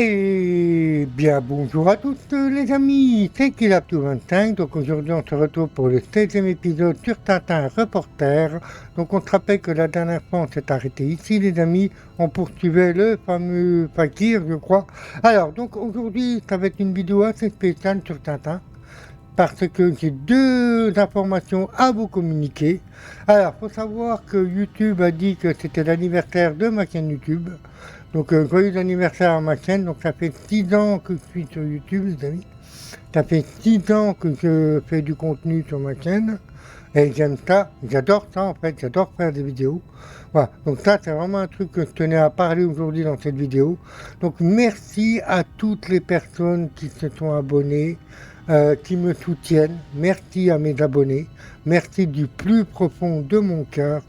Eh bien, bonjour à tous les amis, c'est Kilapto25, donc aujourd'hui on se retrouve pour le 16e épisode sur Tintin Reporter. Donc on se rappelle que la dernière fois on s'est arrêté ici les amis, on poursuivait le fameux Fakir je crois. Alors donc aujourd'hui ça va être une vidéo assez spéciale sur Tintin, parce que j'ai deux informations à vous communiquer. Alors, faut savoir que YouTube a dit que c'était l'anniversaire de ma chaîne YouTube. Donc, joyeux anniversaire à ma chaîne. Donc, ça fait 6 ans que je suis sur YouTube, les amis. Ça fait 6 ans que je fais du contenu sur ma chaîne. Et j'aime ça, j'adore ça en fait, j'adore faire des vidéos. Voilà, donc ça c'est vraiment un truc que je tenais à parler aujourd'hui dans cette vidéo. Donc merci à toutes les personnes qui se sont abonnées, qui me soutiennent. Merci à mes abonnés. Merci du plus profond de mon cœur.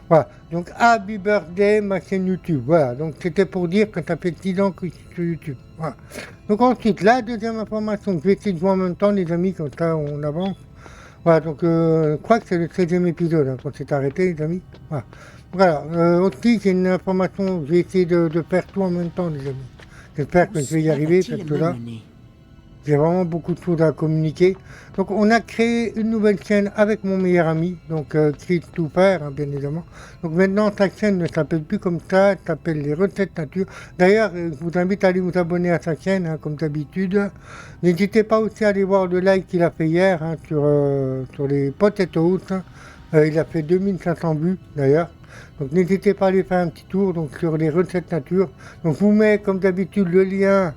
Voilà, donc happy birthday ma chaîne YouTube. Voilà, donc c'était pour dire que ça fait 6 ans que je suis sur YouTube. Voilà. Donc ensuite, la deuxième information, je vais essayer de jouer en même temps les amis, comme ça on avance. Voilà, donc je crois que c'est le 16e épisode hein, qu'on s'est arrêté, les amis. Voilà, voilà aussi j'ai une information, j'ai essayé de faire tout en même temps, les amis. J'espère que je vais y arriver, parce que là, j'ai vraiment beaucoup de choses à communiquer. Donc on a créé une nouvelle chaîne avec mon meilleur ami, donc Chris Touper, hein, bien évidemment. Donc maintenant sa chaîne ne s'appelle plus comme ça, elle s'appelle Les Recettes Nature. D'ailleurs, je vous invite à aller vous abonner à sa chaîne, hein, comme d'habitude. N'hésitez pas aussi à aller voir le live qu'il a fait hier hein, sur les potatoes. Il a fait 2500 vues d'ailleurs. Donc n'hésitez pas à aller faire un petit tour donc, sur Les Recettes Nature. Donc je vous mets comme d'habitude le lien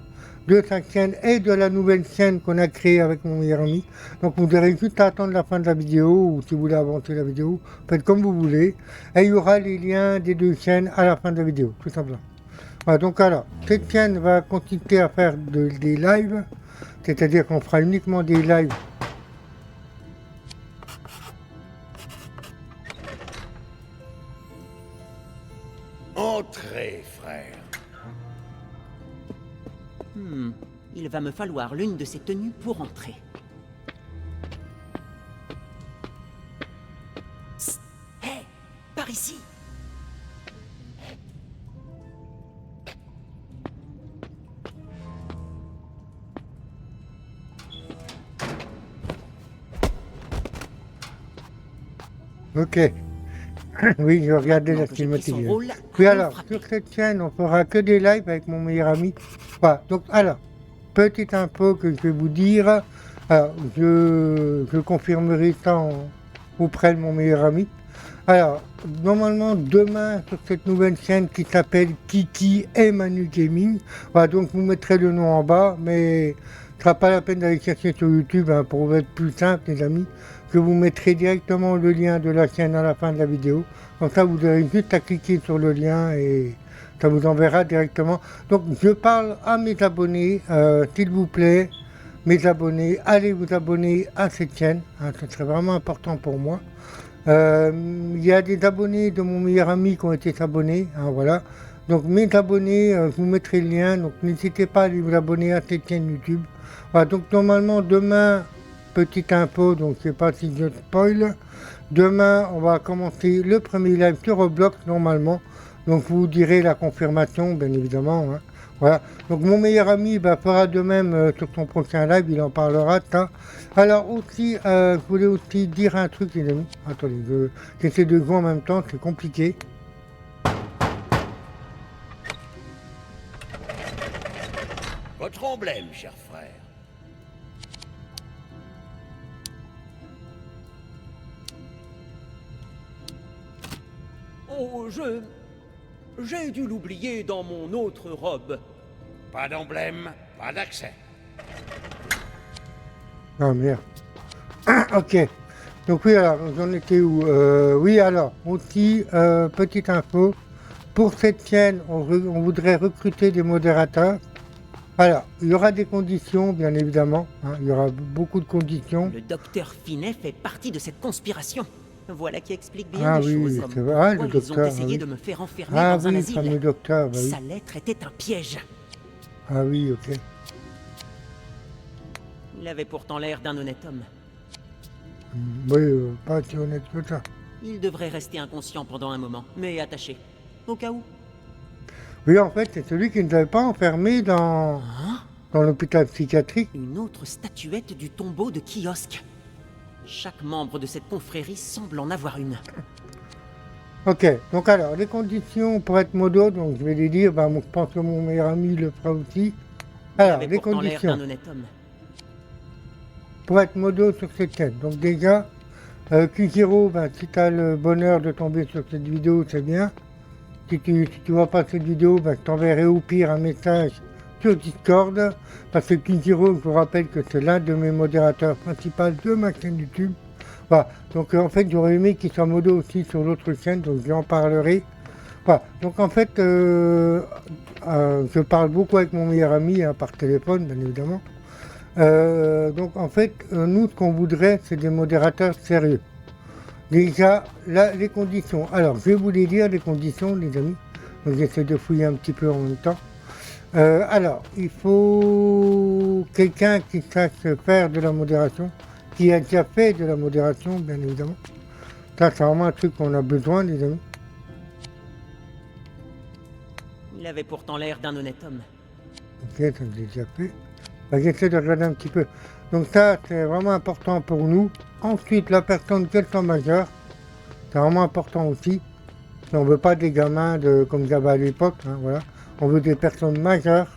de sa chaîne et de la nouvelle chaîne qu'on a créée avec mon meilleur ami. Donc vous devrez juste attendre la fin de la vidéo, ou si vous voulez avancer la vidéo, faites comme vous voulez. Et il y aura les liens des deux chaînes à la fin de la vidéo, tout simplement. Voilà, donc alors, cette chaîne va consister à faire des lives, c'est-à-dire qu'on fera uniquement des lives. Entrez, frère. Il va me falloir l'une de ces tenues pour entrer. Psst. Hé, par ici. Ok. Oui, je regardais la cinématique. Oui, alors, sur cette chaîne, on fera que des lives avec mon meilleur ami. Voilà, donc, alors, petite info que je vais vous dire. Alors, je confirmerai ça auprès de mon meilleur ami. Alors, normalement, demain, sur cette nouvelle chaîne qui s'appelle Kiki et Manu Gaming, voilà, donc vous mettrez le nom en bas, mais ce ne sera pas la peine d'aller chercher sur YouTube, hein, pour être plus simple, les amis. Je vous mettrai directement le lien de la chaîne à la fin de la vidéo. Comme ça, vous aurez juste à cliquer sur le lien et ça vous enverra directement. Donc, je parle à mes abonnés, s'il vous plaît, mes abonnés, allez vous abonner à cette chaîne. Hein, ce serait vraiment important pour moi. Il y a des abonnés de mon meilleur ami qui ont été abonnés. Hein, voilà. Donc, mes abonnés, je vous mettrai le lien. Donc, n'hésitez pas à aller vous abonner à cette chaîne YouTube. Voilà, donc, normalement, demain, petite info, donc je ne sais pas si je spoil. Demain, on va commencer le premier live sur Roblox, normalement. Donc, vous direz la confirmation, bien évidemment. Hein. Voilà. Donc, mon meilleur ami fera de même sur son prochain live, il en parlera. Ça. Alors, aussi, je voulais aussi dire un truc, les amis. Attendez, j'essaie de jouer en même temps, c'est compliqué. Votre emblème, cher frère. Oh, j'ai dû l'oublier dans mon autre robe. Pas d'emblème, pas d'accès. Ah merde. Ok. Donc oui, alors, j'en étais où oui, alors, aussi, petite info. Pour cette chaîne, on voudrait recruter des modérateurs. Alors, il y aura des conditions, bien évidemment. Hein, il y aura beaucoup de conditions. Le docteur Finet fait partie de cette conspiration. Voilà qui explique bien les oui, choses. c'est vrai. Ah, le Pourquoi docteur. ils ont essayé Oui. de me faire enfermer Ah dans un oui, le asile. fameux docteur. Bah, oui. Sa lettre était un piège. Ah oui, ok. Il avait pourtant l'air d'un honnête homme. Oui, pas si honnête que ça. Il devrait rester inconscient pendant un moment, mais attaché. Au cas où. Oui, en fait, c'est celui qui ne nous avait pas enfermés dans l'hôpital psychiatrique. Une autre statuette du tombeau de Kiosque. Chaque membre de cette confrérie semble en avoir une. Ok, donc alors, les conditions pour être modo, donc je vais les dire, bah, je pense que mon meilleur ami le fera aussi. Il Alors, avait les pourtant l'air conditions d'un honnête homme. pour être modo sur cette chaîne. Donc déjà, Kujiro, ben, si tu as le bonheur de tomber sur cette vidéo, c'est bien. Si tu vois pas cette vidéo, ben, je t'enverrai au pire un message sur Discord. Parce que Kujiro, je vous rappelle que c'est l'un de mes modérateurs principaux de ma chaîne YouTube. Voilà. Donc en fait, j'aurais aimé qu'il soit modo aussi sur l'autre chaîne, donc j'en parlerai. Voilà. Donc en fait, je parle beaucoup avec mon meilleur ami, hein, par téléphone, bien évidemment. Donc en fait, nous, ce qu'on voudrait, c'est des modérateurs sérieux. Déjà, là, les conditions. Alors, je vais vous les dire, les conditions, les amis. Donc j'essaie de fouiller un petit peu en même temps. Alors, il faut quelqu'un qui sache faire de la modération, qui a déjà fait de la modération, bien évidemment. Ça, c'est vraiment un truc qu'on a besoin, les amis. Il avait pourtant l'air d'un honnête homme. Ok, ça j'ai déjà fait. Bah, j'essaie de regarder un petit peu. Donc ça, c'est vraiment important pour nous. Ensuite, la personne qu'elle soit majeure, c'est vraiment important aussi. On ne veut pas des gamins comme il y avait à l'époque, hein, voilà. On veut des personnes majeures,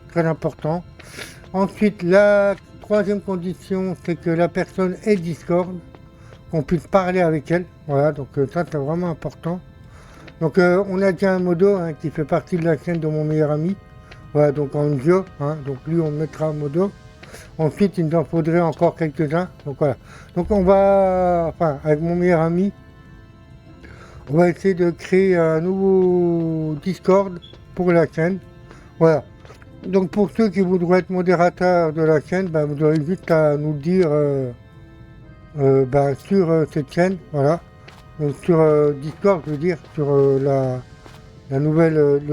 très important. Ensuite, la troisième condition, c'est que la personne ait Discord, qu'on puisse parler avec elle. Voilà, donc ça, c'est vraiment important. Donc on a déjà un modo, hein, qui fait partie de la chaîne de mon meilleur ami. Voilà, donc en duo, hein, donc lui on mettra en modo. Ensuite il nous en faudrait encore quelques-uns. Donc voilà. Donc on va, enfin avec mon meilleur ami, on va essayer de créer un nouveau Discord pour la chaîne. Voilà. Donc pour ceux qui voudraient être modérateurs de la chaîne, ben, vous aurez juste à nous le dire ben, sur cette chaîne. Voilà. Donc sur Discord, je veux dire, sur le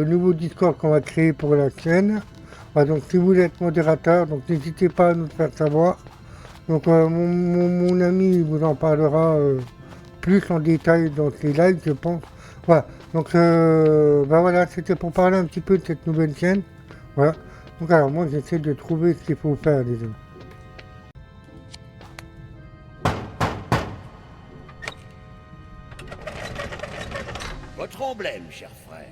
nouveau Discord qu'on va créer pour la chaîne. Voilà, donc si vous voulez être modérateur, donc n'hésitez pas à nous le faire savoir. Donc mon ami vous en parlera plus en détail dans ses lives, je pense. Voilà, donc ben voilà, c'était pour parler un petit peu de cette nouvelle chaîne. Voilà, donc alors moi j'essaie de trouver ce qu'il faut faire, les amis. Votre emblème, cher frère.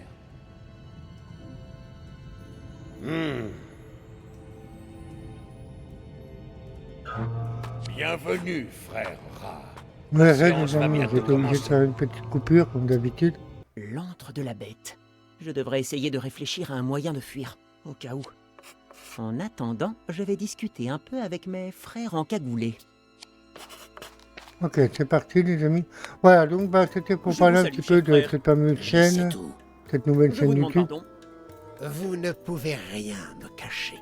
Bienvenue, frère Rat. Ouais, La séance les va amis, bientôt j'étais obligé de commencer. faire une petite coupure comme d'habitude. L'antre de la bête. Je devrais essayer de réfléchir à un moyen de fuir, au cas où. En attendant, je vais discuter un peu avec mes frères encagoulés. Ok, c'est parti les amis. Voilà, donc bah, c'était pour Je parler vous un salue, petit peu cher de frère. cette fameuse C'est chaîne, tout. cette nouvelle Je chaîne vous demande YouTube. pardon. Vous ne pouvez rien me cacher.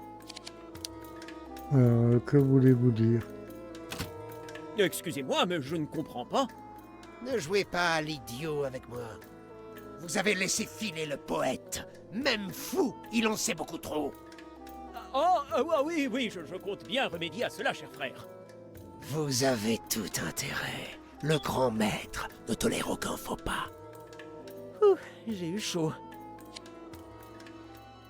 Que voulez-vous dire? Excusez-moi, mais je ne comprends pas. Ne jouez pas à l'idiot avec moi. Vous avez laissé filer le poète. Même fou, il en sait beaucoup trop. Oui, je compte bien remédier à cela, cher frère. Vous avez tout intérêt. Le grand maître ne tolère aucun faux pas. Ouh, j'ai eu chaud.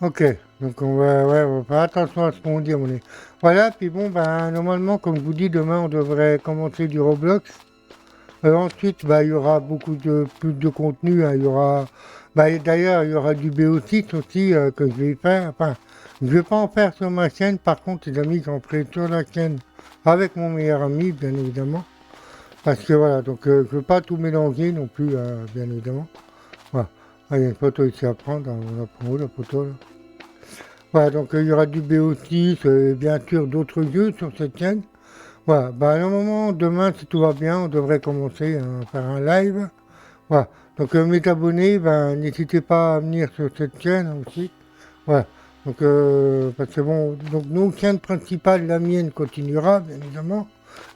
Ok, donc on va faire attention à ce qu'on dit à mon avis. Voilà, puis bon, ben normalement, comme je vous dis, demain on devrait commencer du Roblox. Ensuite, bah, il y aura beaucoup de plus de contenu, hein. Il y aura, bah, d'ailleurs, il y aura du BO6 aussi que je vais faire. Enfin, je vais pas en faire sur ma chaîne. Par contre, les amis, j'en ferai sur la chaîne avec mon meilleur ami, bien évidemment. Parce que voilà, donc je veux pas tout mélanger non plus, bien évidemment. Voilà. Ah, il y a une photo ici à prendre. Hein. On la prend où la photo là? Voilà, donc il y aura du BO6 et bien sûr d'autres jeux sur cette chaîne. Voilà, bah, à un moment, demain, si tout va bien, on devrait commencer à faire un live. Voilà, donc mes abonnés, ben, n'hésitez pas à venir sur cette chaîne aussi. Voilà, donc parce que bon, donc nos chaînes principales, la mienne continuera, bien évidemment.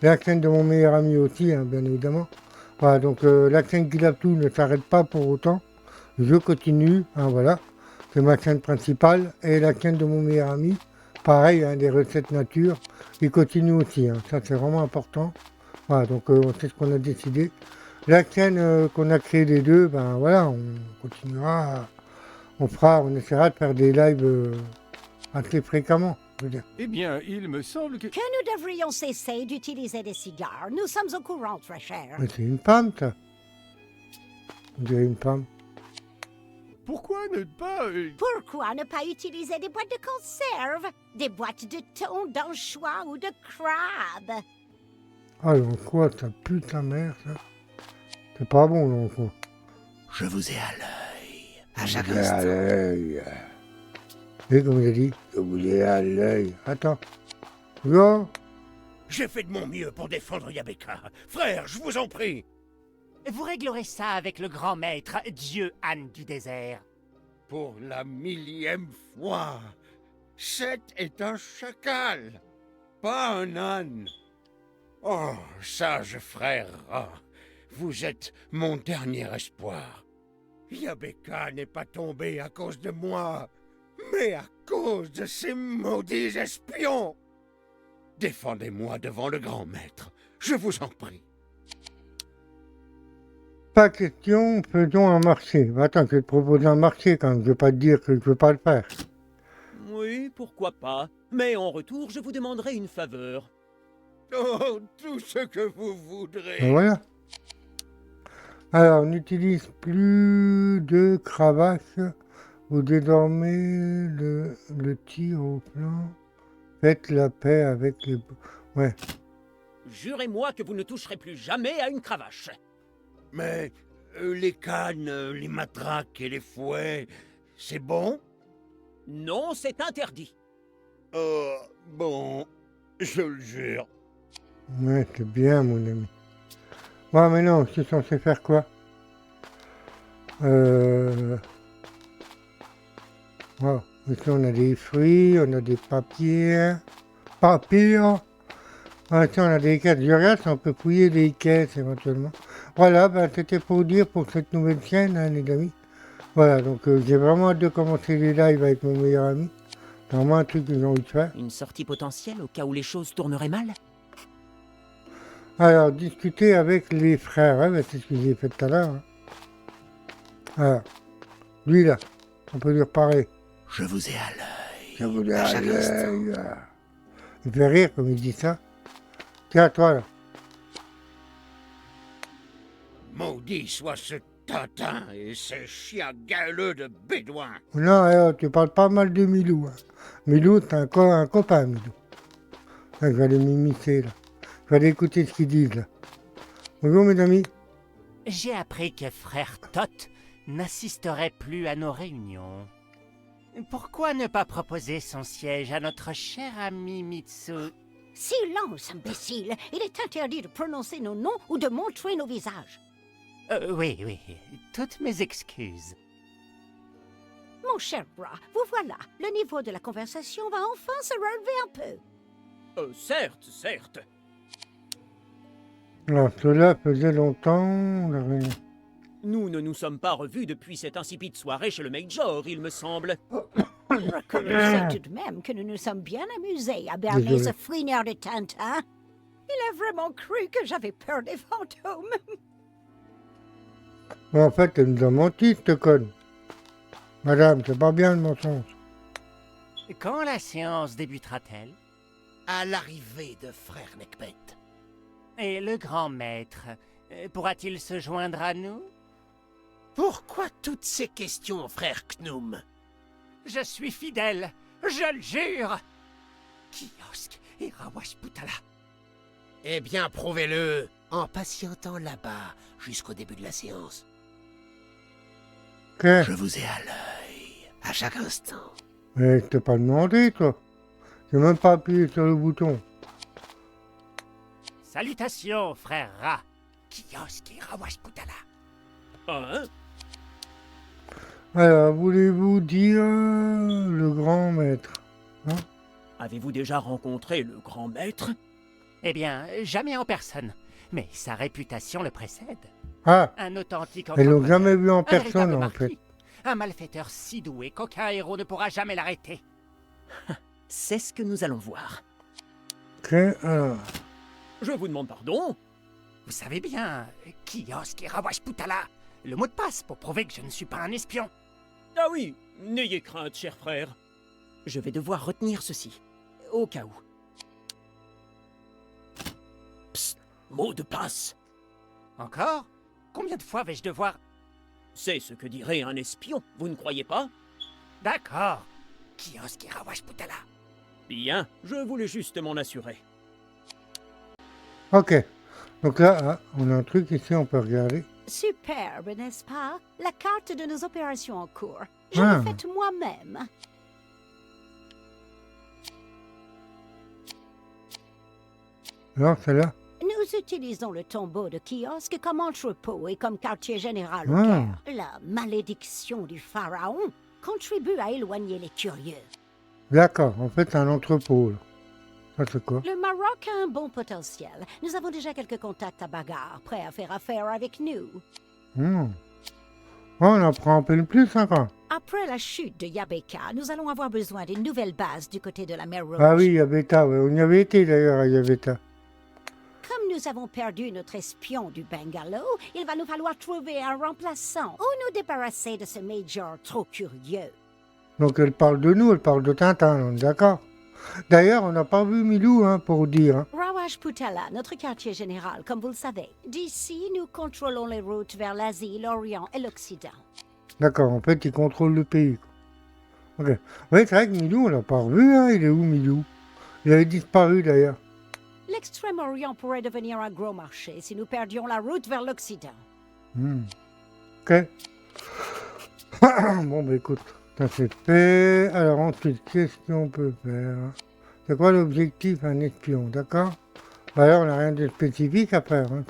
La chaîne de mon meilleur ami aussi, hein, bien évidemment. Voilà, donc la chaîne Gilaptou ne s'arrête pas pour autant. Je continue, hein, voilà. C'est ma chaîne principale et la chaîne de mon meilleur ami. Pareil, hein, des recettes nature, il continue aussi, hein. Ça c'est vraiment important. Voilà, donc c'est ce qu'on a décidé. La chaîne qu'on a créée les deux, ben voilà, on continuera on essaiera de faire des lives assez fréquemment, je veux dire. Eh bien, il me semble que... Que nous devrions cesser d'utiliser des cigares. Nous sommes au courant, très cher. Mais c'est une femme, ça. On dirait une femme. Pourquoi ne pas... Pourquoi ne pas utiliser des boîtes de conserve? Des boîtes de thon, d'anchois ou de crabes? Ah, donc quoi, ça pue ta mère, ça. C'est pas bon, donc quoi. Je vous ai à l'œil. À chaque Vous ai à instant. l'œil. Et comme j'ai dit, je vous ai à l'œil. Attends. Là, J'ai fait de mon mieux pour défendre Yabeka. Frère, je vous en prie. Vous réglerez ça avec le grand maître, Dieu Âne du désert. Pour la 1000e fois, Seth est un chacal, pas un âne. Oh, sage frère rat, vous êtes mon dernier espoir. Yabeka n'est pas tombé à cause de moi, mais à cause de ces maudits espions. Défendez-moi devant le grand maître, je vous en prie. pas question, faisons un marché. Attends, je vais te proposer un marché quand même. Je vais pas te dire que je veux pas le faire. Oui, pourquoi pas. Mais en retour, je vous demanderai une faveur. Oh, tout ce que vous voudrez. Et voilà. Alors, on n'utilise plus de cravache ou désormais le tir au flanc. Faites la paix avec les... Ouais. Jurez-moi que vous ne toucherez plus jamais à une cravache. Mais les cannes, les matraques et les fouets, c'est bon? Non, c'est interdit. Bon, je le jure. Ouais, c'est bien, mon ami. Bon, mais non, je suis censé faire quoi? Wow. Ici, on a des fruits, on a des papiers. Papier. Ah, ici, on a des caisses. Je regarde si on peut fouiller des caisses éventuellement. Voilà, ben, c'était pour dire pour cette nouvelle chaîne, hein, les amis. Voilà, donc j'ai vraiment hâte de commencer les lives avec mon meilleur ami. C'est vraiment un truc que j'ai envie de faire. Une sortie potentielle au cas où les choses tourneraient mal? Alors, discuter avec les frères, hein, ben, c'est ce que j'ai fait tout à l'heure. Hein. Alors, lui là, on peut lui reparler. Je vous ai à l'œil. Je vous ai À à chaque l'œil. Il fait rire comme il dit ça. Tiens, toi là. Maudit soit ce Tintin et ces chiens galeux de bédouins. Non, tu parles pas mal de Milou. Hein. Milou, c'est un copain, Milou. Là, je vais aller m'imiter là. Je vais aller écouter ce qu'ils disent là. Bonjour mes amis. J'ai appris que frère Tot n'assisterait plus à nos réunions. Pourquoi ne pas proposer son siège à notre cher ami Mitsu? Silence, imbécile! Il est interdit de prononcer nos noms ou de montrer nos visages. Oui, toutes mes excuses. Mon cher Bra, vous voilà. Le niveau de la conversation va enfin se relever un peu. Certes. Alors, cela faisait longtemps. La réunion. Nous ne nous sommes pas revus depuis cette insipide soirée chez le Major, il me semble. Reconnaissez tout de même que nous nous sommes bien amusés à berner Désolé. ce fouineur de Tintin. Il a vraiment cru que j'avais peur des fantômes. Mais en fait, elle nous a menti, cette conne. Madame, c'est pas bien le mensonge. Quand la séance débutera-t-elle? À l'arrivée de frère Necbet. Et le grand maître, pourra-t-il se joindre à nous? Pourquoi toutes ces questions, frère Knum? Je suis fidèle, je le jure! Kiosk et Rawashputala. Eh bien, prouvez-le en patientant là-bas jusqu'au début de la séance. Que? Je vous ai à l'œil, à chaque instant. Mais je t'ai pas demandé, toi. J'ai même pas appuyé sur le bouton. Salutations, frère Ra. Kiosk et Rawashputala. Hein? Alors, voulez-vous dire le grand maître? Hein? Avez-vous déjà rencontré le grand maître? Eh bien, jamais en personne. Mais sa réputation le précède. Ah, Un authentique elles l'ont entrepreneur, jamais vu en un personne, véritable en marquis, fait. Un malfaiteur si doué qu'aucun héros ne pourra jamais l'arrêter. C'est ce que nous allons voir. Ok, alors. Je vous demande pardon. Vous savez bien, Kiosk et Rawashputala, le mot de passe pour prouver que je ne suis pas un espion. Ah oui, N'ayez crainte, cher frère. Je vais devoir retenir ceci, au cas où. Psst, mot de passe. Encore? Combien de fois vais-je devoir... C'est ce que dirait un espion, vous ne croyez pas? D'accord. Kiosque Rawashputala. Bien, je voulais juste m'en assurer. Ok. Donc là, ah, on a un truc ici, on peut regarder. Superbe, n'est-ce pas? La carte de nos opérations en cours. Je Ah. l'ai faite moi-même. Alors, celle-là. Nous utilisons le tombeau de kiosque comme entrepôt et comme quartier général au Ah. Caire. La malédiction du pharaon contribue à éloigner les curieux. D'accord, en fait, c'est un entrepôt. Là. Ça, c'est quoi? Le Maroc a un bon potentiel. Nous avons déjà quelques contacts à Bagar, prêts à faire affaire avec nous. Hmm. Oh, on apprend un peu de plus, hein, quand même. Après la chute de Yabeka, nous allons avoir besoin d'une nouvelle base du côté de la mer Rouge. Ah oui, Yabeta, ouais. On y avait été d'ailleurs à Yabeta. Comme nous avons perdu notre espion du Bungalow, il va nous falloir trouver un remplaçant ou nous débarrasser de ce Major trop curieux. Donc elle parle de nous, elle parle de Tintin, on est d'accord? D'ailleurs, on n'a pas vu Milou, hein, pour dire. Hein. Rawashputala, notre quartier général, comme vous le savez. D'ici, nous contrôlons les routes vers l'Asie, l'Orient et l'Occident. D'accord, en fait, il contrôle le pays. Quoi. Ok. Oui, c'est vrai que Milou, on l'a pas revu, hein. Il est où, Milou? Il avait disparu, d'ailleurs. L'Extrême-Orient pourrait devenir un gros marché si nous perdions la route vers l'Occident. Hmm. Ok. Bon, bah écoute, ça c'est fait. Alors ensuite, qu'est-ce qu'on peut faire? C'est quoi l'objectif, un espion, d'accord? Bah alors, on n'a rien de spécifique à faire. Hein.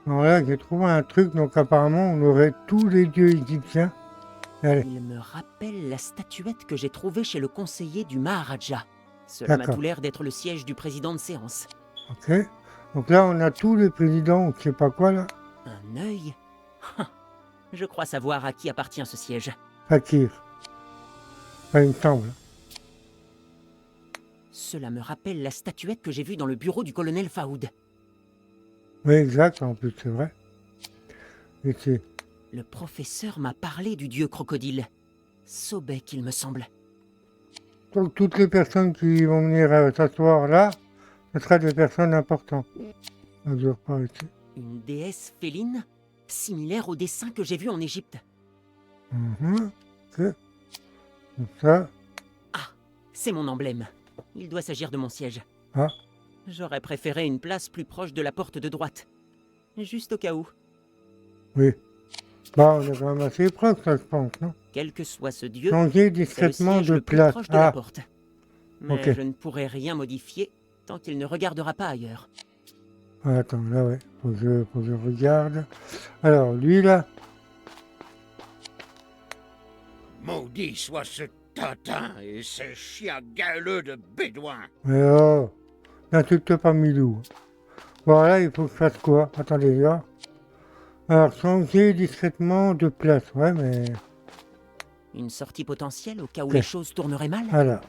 Alors là, j'ai trouvé un truc, donc apparemment, on aurait tous les dieux égyptiens. Allez, Il me rappelle la statuette que j'ai trouvée chez le conseiller du Maharaja. Cela m'a D'accord. tout l'air d'être le siège du président de séance. ok. Donc là, on a tous les présidents, ou je sais pas quoi, là. Un œil. Je crois savoir à qui appartient ce siège. Fakir. Enfin, il me semble. Cela me rappelle la statuette que j'ai vue dans le bureau du colonel Faoud. Oui, exact, en plus, c'est vrai. Et c'est... Le professeur m'a parlé du dieu crocodile. Sobek, il me semble. Donc toutes les personnes qui vont venir s'asseoir là, ce sera des personnes importantes. Ça dure pas ici. Une déesse féline, similaire au dessin que j'ai vu en Égypte. Mhm. Ok. Donc ça, C'est mon emblème. Il doit s'agir de mon siège. Ah. J'aurais préféré une place plus proche de la porte de droite. Juste au cas où. oui. Bah, on est quand même assez proche, ça, je pense, non? Quel que soit ce dieu, Changer c'est le discrètement siège de le plus place. proche de la Ah, porte. Mais ok. je ne pourrai rien modifier tant qu'il ne regardera pas ailleurs. attends, là, ouais. Faut que je regarde. Alors, lui, là. Maudit soit ce Tintin et ces chiens galeux de bédouins. Mais oh, n'insulte pas Milou. Bon, là, il faut que je fasse quoi? Attendez, là. Alors, changer discrètement de place. Ouais, mais... Une sortie potentielle au cas où Ok. les choses tourneraient mal. Alors,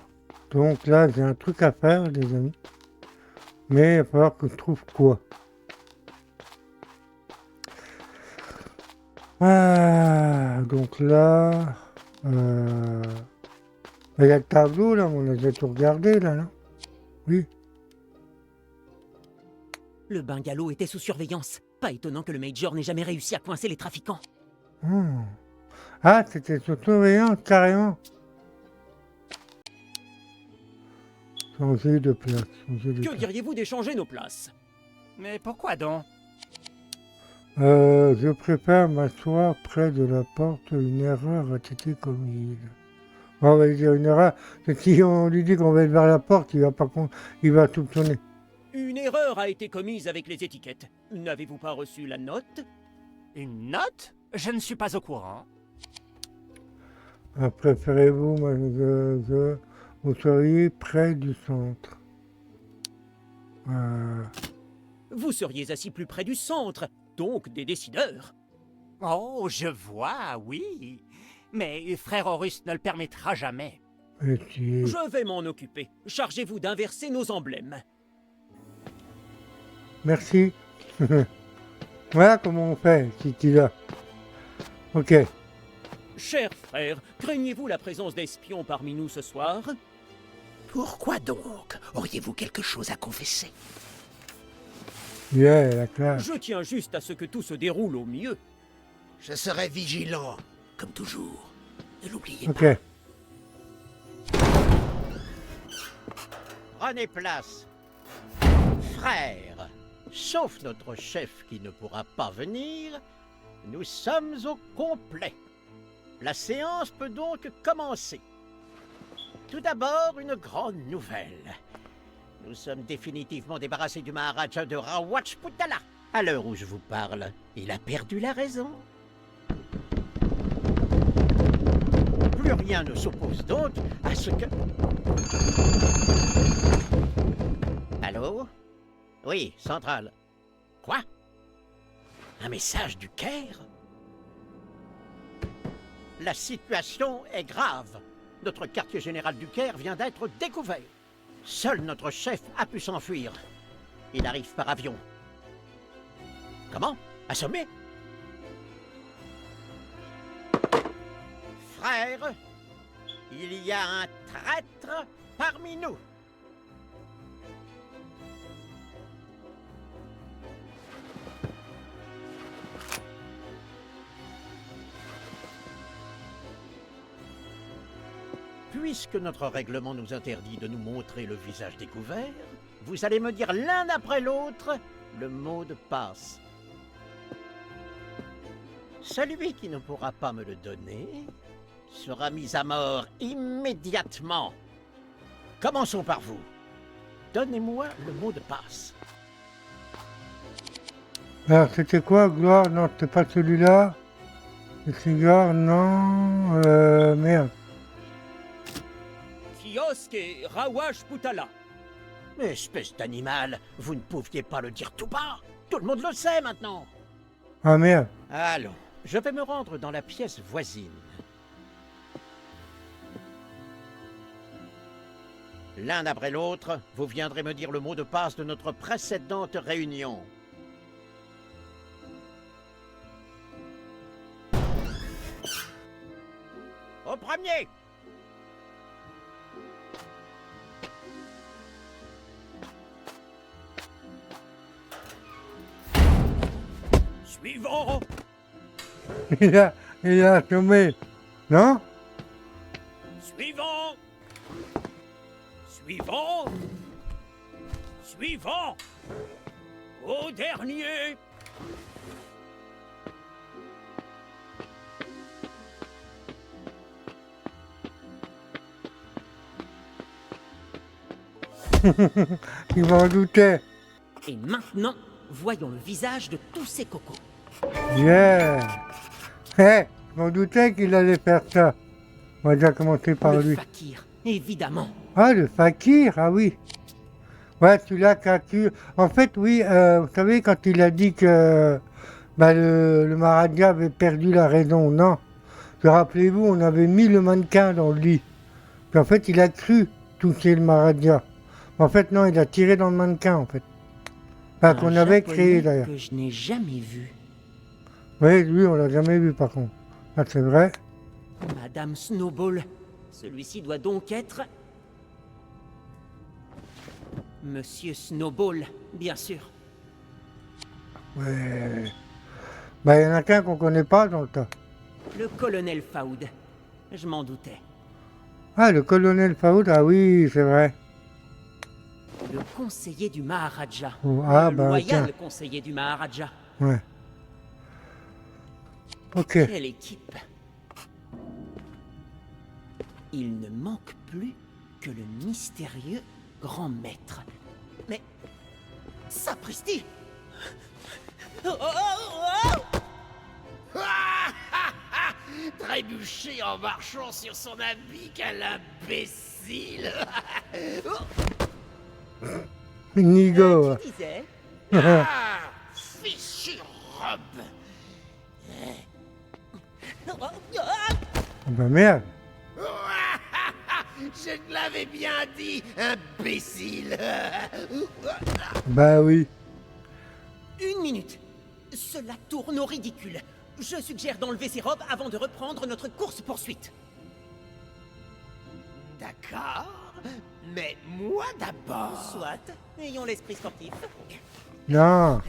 donc là, j'ai un truc à faire, les amis. Mais il va falloir que je trouve quoi. Ah, donc là... il y a le tableau, là, on a déjà tout regardé, là, non? Oui. Le bungalow était sous surveillance. Pas étonnant que le Major n'ait jamais réussi à coincer les trafiquants. Hmm. Ah, c'était sous surveillance, carrément. Changer de place. Changer de Que place. diriez-vous d'échanger nos places? Mais pourquoi donc? Je préfère m'asseoir près de la porte, une erreur a été commise. On va dire une erreur, c'est que si on lui dit qu'on va être vers la porte, il va pas il va soupçonner. Une erreur a été commise avec les étiquettes. N'avez-vous pas reçu la note? Une note? Je ne suis pas au courant. Préférez-vous que vous soyez près du centre. Vous seriez assis plus près du centre, donc des décideurs. Oh, je vois, oui. Mais frère Horus ne le permettra jamais. Et puis, Je vais m'en occuper. Chargez-vous d'inverser nos emblèmes. merci. Voilà comment on fait, Titi là. Ok. Cher frère, craignez-vous la présence d'espions parmi nous ce soir? Pourquoi donc? Auriez-vous quelque chose à confesser? Yeah, la classe. Je tiens juste à ce que tout se déroule au mieux. Je serai vigilant, comme toujours. Ne l'oubliez Ok. pas. Prenez place. Frères, sauf notre chef qui ne pourra pas venir, nous sommes au complet. La séance peut donc commencer. Tout d'abord, une grande nouvelle. Nous sommes définitivement débarrassés du Maharaja de Rawatchputala. À l'heure où je vous parle, il a perdu la raison. Plus rien ne s'oppose donc à ce que... Allô? Oui, centrale. Quoi? Un message du Caire? La situation est grave. Notre quartier général du Caire vient d'être découvert. Seul notre chef a pu s'enfuir. Il arrive par avion. Comment? Assommé? Frère, il y a un traître parmi nous. Puisque notre règlement nous interdit de nous montrer le visage découvert, vous allez me dire l'un après l'autre le mot de passe. Celui qui ne pourra pas me le donner sera mis à mort immédiatement. Commençons par vous. Donnez-moi le mot de passe. Alors, c'était quoi, Gloire? Non, c'était pas celui-là. Le cigare, non. Merde. Kiosque et Rawatchputala. Espèce d'animal, vous ne pouviez pas le dire tout bas. Tout le monde le sait maintenant. Ah merde. Allons, je vais me rendre dans la pièce voisine. L'un après l'autre, vous viendrez me dire le mot de passe de notre précédente réunion. Au premier! Suivant! Il a tombé. Non? Suivant! Suivant! Suivant! Au dernier! Il m'en doutait. Et maintenant, voyons le visage de tous ces cocos. Yeah. Je m'en doutais qu'il allait faire ça. On va déjà commencer par Le lui. fakir, évidemment. Ah, le fakir, ah oui. Ouais, celui-là qui a tué. En fait, oui, vous savez, quand il a dit que le Maharaja avait perdu la raison, non. Rappelez-vous, on avait mis le mannequin dans le lit. Puis en fait, il a cru toucher le Maharaja. En fait, non, il a tiré dans le mannequin, en fait. Enfin, qu'on Un avait Japonais créé, d'ailleurs. que je n'ai jamais vu. Oui, lui, on l'a jamais vu, par contre. Ah, c'est vrai. Madame Snowball. Celui-ci doit donc être... Monsieur Snowball, bien sûr. Ouais. Bah, il y en a qu'un qu'on connaît pas dans le tas. Le colonel Faoud. Je m'en doutais. Ah, le colonel Faoud, ah oui, c'est vrai. Le conseiller du Maharaja. Oh, ah, le bah, loyal tiens. conseiller du Maharaja. Ouais. Ok. Quelle équipe! Il ne manque plus que le mystérieux grand maître. Mais... Sapristi! Trébucher en marchant sur son habit, quel imbécile. Nigo. Tu disais? Ah, fichu robe. Bah merde. Je te l'avais bien dit, imbécile. Bah oui. Une minute! Cela tourne au ridicule. Je suggère d'enlever ces robes avant de reprendre notre course-poursuite. D'accord, mais moi d'abord. Soit, ayons l'esprit sportif. Non.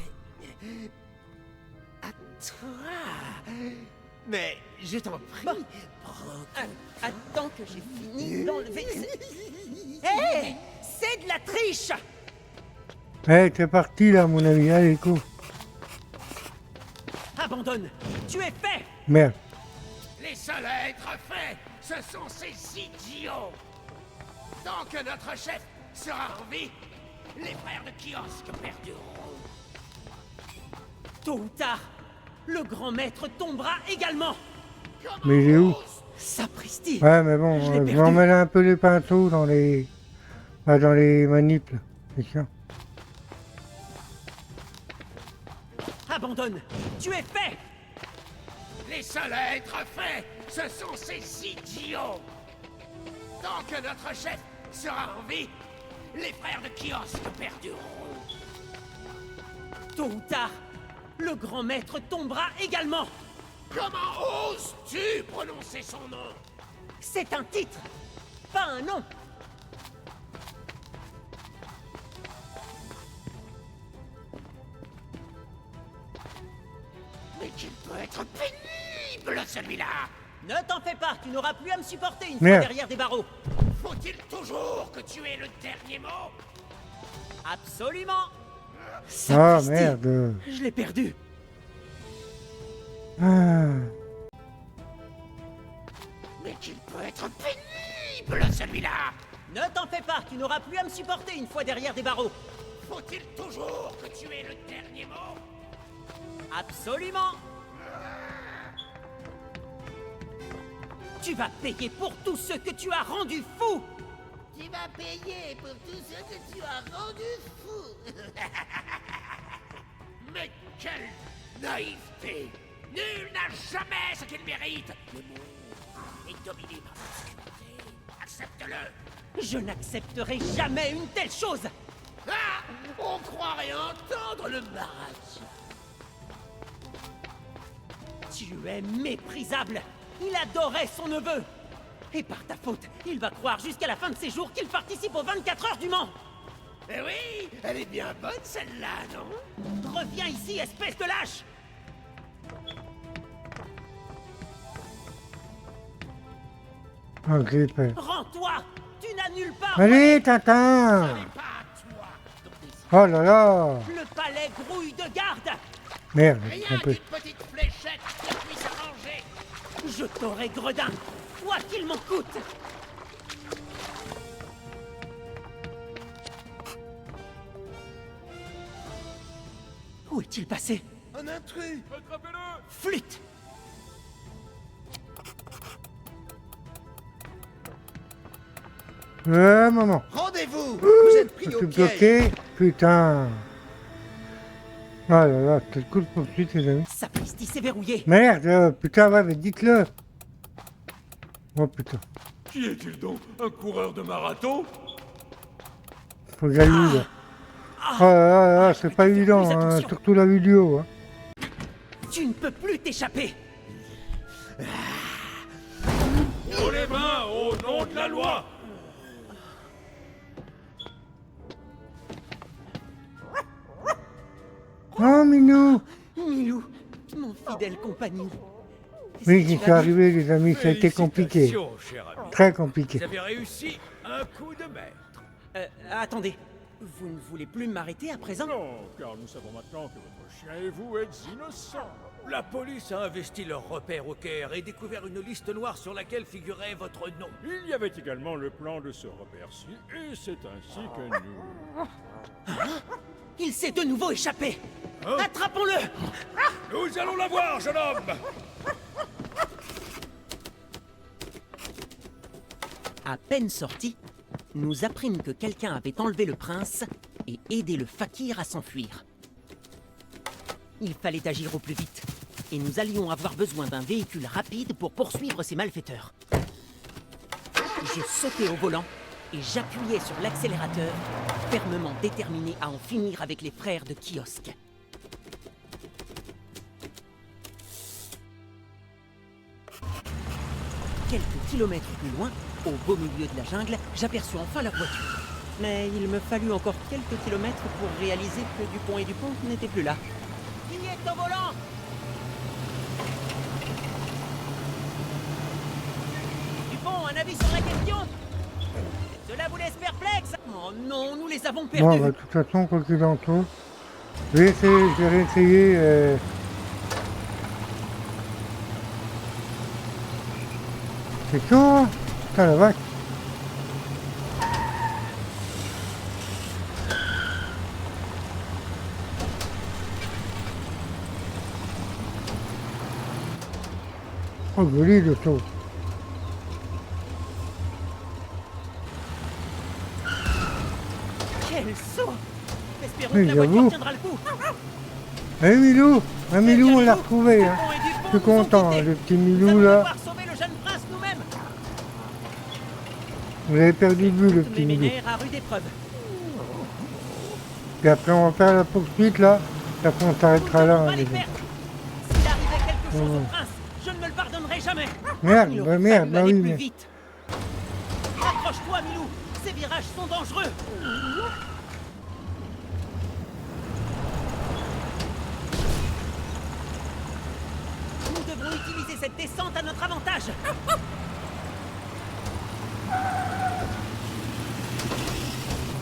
À toi. Mais je t'en prie, Attends que j'ai fini d'enlever... Hé, c'est de la triche! Eh, t'es parti là, mon ami. Allez, go. Abandonne! Tu es fait! Merde. Les seuls à être faits, ce sont ces idiots. Tant que notre chef sera en vie, les frères de kiosque perdureront. Tôt ou tard, le grand maître tombera également! Mais il est où? Sapristi! Ouais, mais bon, Je l'ai je perdu. m'en mêle un peu les pinceaux dans les... Bah, dans les manips, là. C'est sûr. Abandonne! Tu es fait! Les seuls à être faits, ce sont ces idiots. Tant que notre chef sera en vie, les frères de kiosque perdureront. Tôt ou tard, le grand maître tombera également! Comment oses-tu prononcer son nom? C'est un titre, pas un nom! Mais qu'il peut être pénible, celui-là. Ne t'en fais pas, tu n'auras plus à me supporter une Merde. fois derrière des barreaux. Faut-il toujours que tu aies le dernier mot? Absolument! Ah, Sapristi, merde. je l'ai perdu. Ah. Mais qu'il peut être pénible, celui-là. Ne t'en fais pas, tu n'auras plus à me supporter une fois derrière des barreaux. Faut-il toujours que tu aies le dernier mot? Absolument! Tu vas payer pour tout ce que tu as rendu fou! Tu vas payer pour tout ce que tu as rendu fou. Mais quelle naïveté! Nul n'a jamais ce qu'il mérite! Le monde est dominé par l'obscurité. Accepte-le! Je n'accepterai jamais une telle chose! Ah! On croirait entendre le marasme! Tu es méprisable! Il adorait son neveu! Et par ta faute, il va croire jusqu'à la fin de ses jours qu'il participe aux 24 heures du Mans! Eh oui! Elle est bien bonne celle-là, non? Reviens ici, espèce de lâche! Ah, grippé. Rends-toi! Tu n'as nulle part! Allez, Tintin. Pas à toi! Oh là là. Le palais grouille de garde! Merde, Rien un peu. qu'une petite fléchette qui puisse arranger! Je t'aurai gredin, quoi qu'il m'en coûte! Où est-il passé? Un intrus! Flûte! Maman. Rendez-vous. Vous êtes pris Je au suis piège. bloqué. Putain. Oh là là, quel coup de poursuite, les amis. Sapristi, c'est verrouillé! Merde, putain, ouais, mais dites-le. Oh putain. Qui est-il donc? Un coureur de marathon? Faut que j'aille où, là. Oh là là, c'est pas évident, plus hein, attention. surtout la vidéo. Hein. Tu ne peux plus t'échapper! Haut les mains, au nom de la loi! Oh, Minou. Milou, mon fidèle compagnon. Oui, Si j'y tu suis vas arrivé, les amis, ça a été compliqué. Félicitations, cher ami. Très compliqué. Vous avez réussi un coup de maître. Attendez, vous ne voulez plus m'arrêter à présent? Non, car nous savons maintenant que votre chien et vous êtes innocents. La police a investi leurs repères au Caire et découvert une liste noire sur laquelle figurait votre nom. Il y avait également le plan de ce repère-ci, et c'est ainsi que nous... Il s'est de nouveau échappé! Attrapons-le! Nous allons la voir, jeune homme! À peine sortis, nous apprîmes que quelqu'un avait enlevé le prince et aidé le fakir à s'enfuir. Il fallait agir au plus vite, et nous allions avoir besoin d'un véhicule rapide pour poursuivre ces malfaiteurs. Je sautai au volant et j'appuyais sur l'accélérateur, fermement déterminé à en finir avec les frères de kiosque. Quelques kilomètres plus loin, au beau milieu de la jungle, j'aperçus enfin leur voiture. Mais il me fallut encore quelques kilomètres pour réaliser que Dupont et Dupont n'étaient plus là. Qui est au volant? Dupont, un avis sur la question? Cela vous laisse perplexe? Oh non, nous les avons Bon, perdus. bah, de toute façon, quoi qu'il en soit, je vais réessayer. C'est chaud, hein? Putain, la vache. Oh, joli le saut. Quel saut! Espérons Oui, que la voiture j'avoue. tiendra le coup. Eh Milou, un Milou, on l'a retrouvé. Hein. Dupont et Dupont Je suis nous ont content, quittés. hein, le petit Nous Milou allons là. devoir sauver le jeune prince nous-mêmes. Vous avez perdu de vue le Toutes petit les Milou. ménères à rude épreuve. Et après on va faire la poursuite là. Et après on Nous s'arrêtera ne là. devons pas hein, les les gars. perdre. S'il arrivait quelque chose Ouais. au prince, je ne me le pardonnerai jamais. Merde, Il bah aurait merde, fallu bah aller oui, plus mais... vite. Accroche-toi, Milou. Ces virages sont dangereux. Nous devrons utiliser cette descente à notre avantage.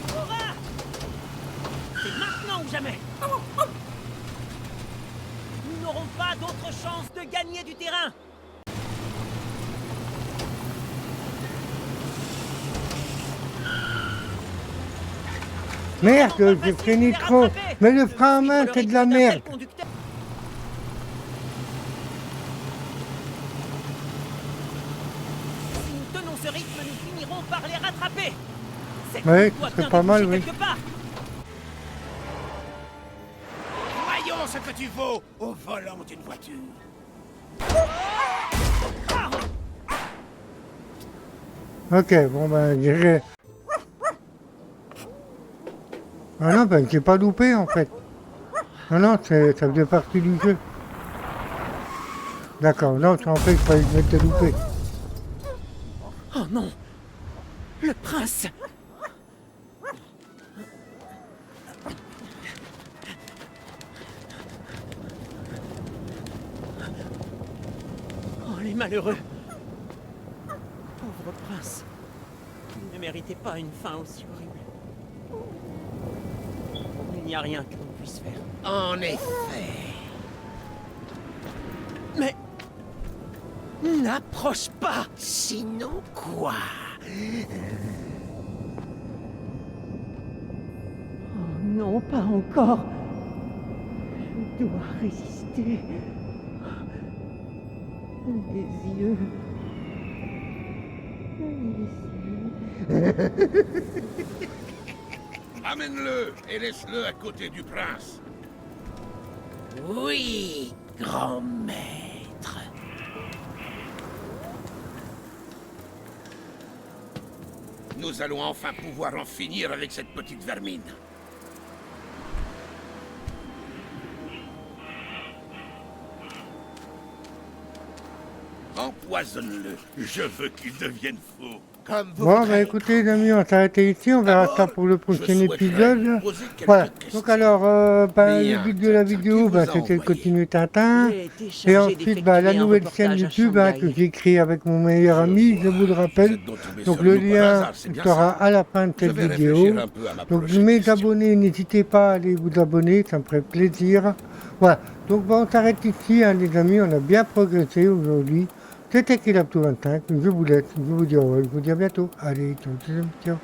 Hurrah! C'est maintenant ou jamais. Nous n'aurons pas d'autre chance de gagner du terrain. Merde, j'ai freiné trop. Mais le frein à main, c'est de la merde. Si nous tenons ce rythme, nous finirons par les rattraper. Cette Ouais, route doit ce serait bien pas mal, déboucher oui. quelque part. Voyons ce que tu vaux au volant d'une voiture. Ok, bon ben j'irai. Ah non, ben j'ai pas loupé en fait. Non, non, ça faisait partie du jeu. D'accord, non, en fait, il fallait que je m'étais loupé. Oh non, le prince. Oh, les malheureux. Pauvre prince. Il ne méritait pas une fin aussi horrible. Il n'y a rien que l'on puisse faire. En effet. Mais... n'approche pas. Sinon quoi? Oh non, pas encore. Je dois résister. Les yeux. Amène-le et laisse-le à côté du prince. Oui, grand maître. Nous allons enfin pouvoir en finir avec cette petite vermine. Empoisonne-le. Je veux qu'il devienne fou. Comme vous Bon, voudrez. bah écoutez les amis, on s'arrête ici, on verra ça pour le prochain épisode. Voilà, donc alors, bah, le but de la vidéo, bah, c'était de continuer Tintin. Et ensuite, bah, la nouvelle chaîne YouTube hein, que j'ai créée avec mon meilleur ami, je vous le rappelle. Donc le lien sera à la fin de cette vidéo. Donc mes abonnés, n'hésitez pas à aller vous abonner, ça me ferait plaisir. Voilà, donc bah, on s'arrête ici hein, les amis, on a bien progressé aujourd'hui. C'était Kilapto 25, je vous laisse, je vous dis au revoir, je vous dis à bientôt. Allez, ciao, ciao, ciao.